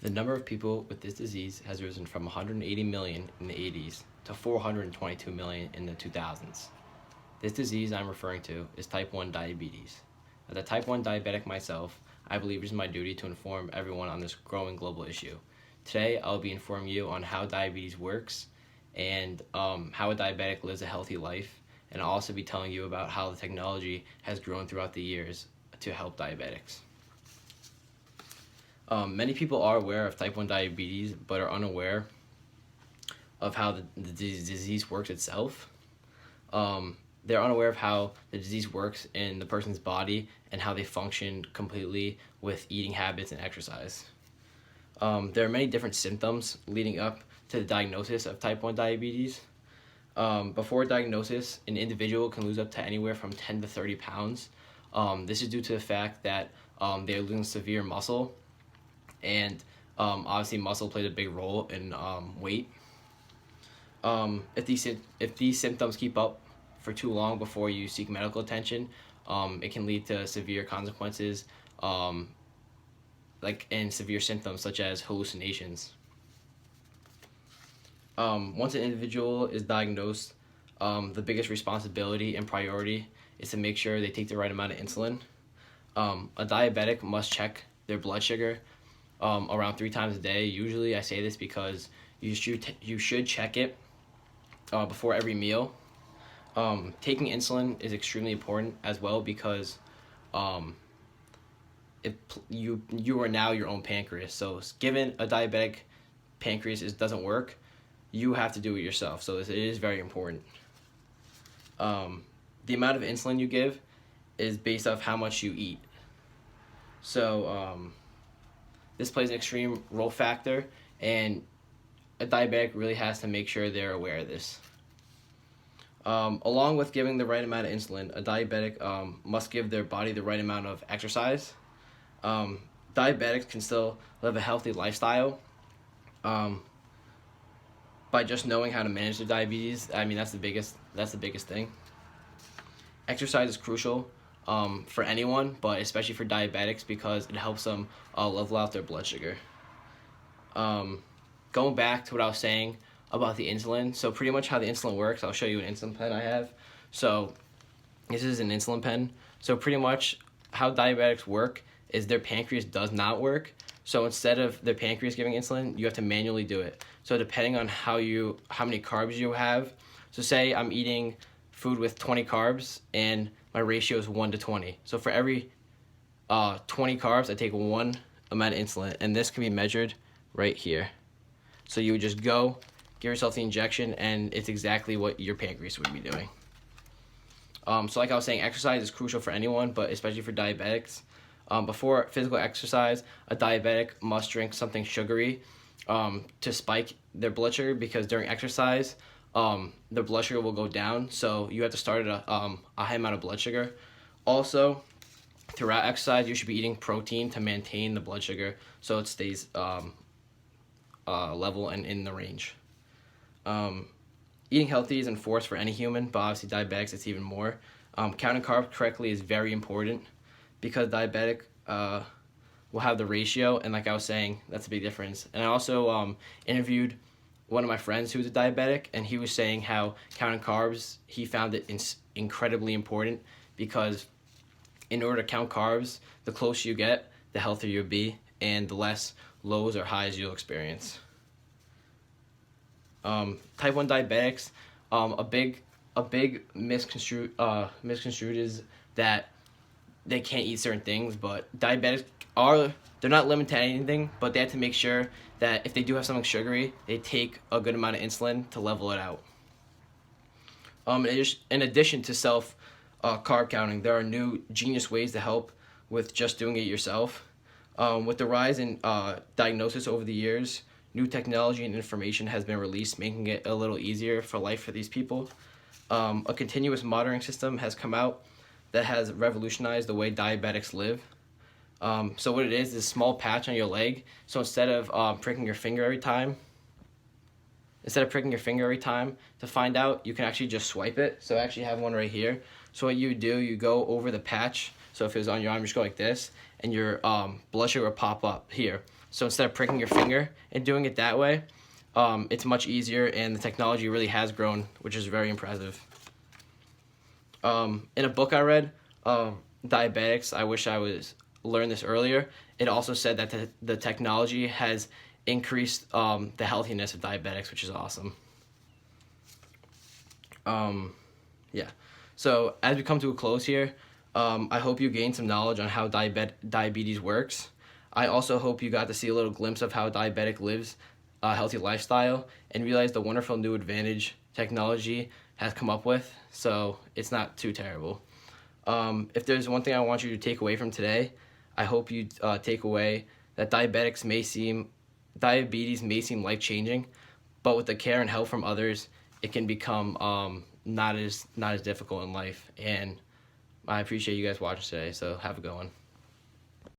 The number of people with this disease has risen from 180 million in the 80s to 422 million in the 2000s. This disease I'm referring to is type 1 diabetes. As a type 1 diabetic myself, I believe it is my duty to inform everyone on this growing global issue. Today, I'll be informing you on how diabetes works and how a diabetic lives a healthy life, and I'll also be telling you about how the technology has grown throughout the years to help diabetics. Many people are aware of type 1 diabetes but are unaware of how the disease works itself. They're unaware of how the disease works in the person's body and how they function completely with eating habits and exercise. There are many different symptoms leading up to the diagnosis of type 1 diabetes. Before diagnosis, an individual can lose up to anywhere from 10 to 30 pounds. This is due to the fact that they're losing severe muscle, and obviously muscle plays a big role in weight. If these symptoms keep up for too long before you seek medical attention, it can lead to severe consequences, and severe symptoms such as hallucinations. Once an individual is diagnosed, the biggest responsibility and priority is to make sure they take the right amount of insulin. A diabetic must check their blood sugar around 3 times a day. Usually I say this because you should check it before every meal. Taking insulin is extremely important as well because you are now your own pancreas. So given a diabetic pancreas doesn't work, you have to do it yourself. So it is very important. The amount of insulin you give is based off how much you eat. So this plays an extreme role factor, and a diabetic really has to make sure they're aware of this. Along with giving the right amount of insulin, a diabetic must give their body the right amount of exercise. Diabetics can still live a healthy lifestyle by just knowing how to manage their diabetes. I mean, that's the biggest thing. Exercise is crucial for anyone, but especially for diabetics because it helps them level out their blood sugar. Going back to what I was saying about the insulin, so pretty much how the insulin works, I'll show you an insulin pen I have. So this is an insulin pen. So pretty much how diabetics work is their pancreas does not work. So instead of their pancreas giving insulin, you have to manually do it. So depending on how many carbs you have, so say I'm eating food with 20 carbs and my ratio is 1 to 20. So for every 20 carbs, I take 1 amount of insulin, and this can be measured right here. So you would just go, give yourself the injection, and it's exactly what your pancreas would be doing. So like I was saying, exercise is crucial for anyone, but especially for diabetics. Before physical exercise, a diabetic must drink something sugary to spike their blood sugar, because during exercise, their blood sugar will go down. So you have to start at a high amount of blood sugar. Also, throughout exercise, you should be eating protein to maintain the blood sugar so it stays level and in the range. Eating healthy is enforced for any human, but obviously diabetics it's even more. Counting carbs correctly is very important because diabetic will have the ratio, and like I was saying, that's a big difference. And I also interviewed one of my friends who was a diabetic, and he was saying how counting carbs, he found it incredibly important because in order to count carbs, the closer you get, the healthier you'll be, and the less lows or highs you'll experience. Type 1 diabetics, a big misconstrued is that they can't eat certain things, but diabetics they're not limited to anything, but they have to make sure that if they do have something sugary, they take a good amount of insulin to level it out. In addition to carb counting, there are new genius ways to help with just doing it yourself. With the rise in diagnosis over the years, new technology and information has been released, making it a little easier for life for these people. A continuous monitoring system has come out that has revolutionized the way diabetics live. So what it is a small patch on your leg. So instead of pricking your finger every time to find out, you can actually just swipe it. So I actually have one right here. So what you do, you go over the patch. So if it was on your arm, you just go like this, and your blood sugar will pop up here. So instead of pricking your finger and doing it that way, it's much easier, and the technology really has grown, which is very impressive. In a book I read, Diabetics, I wish I was learned this earlier. It also said that the technology has increased the healthiness of diabetics, which is awesome. Yeah. So as we come to a close here, I hope you gained some knowledge on how diabetes works. I also hope you got to see a little glimpse of how a diabetic lives a healthy lifestyle and realize the wonderful new advantage technology has come up with. So it's not too terrible. If there's one thing I want you to take away from today, I hope you take away that diabetes may seem life-changing, but with the care and help from others, it can become not as difficult in life. And I appreciate you guys watching today, so have a good one.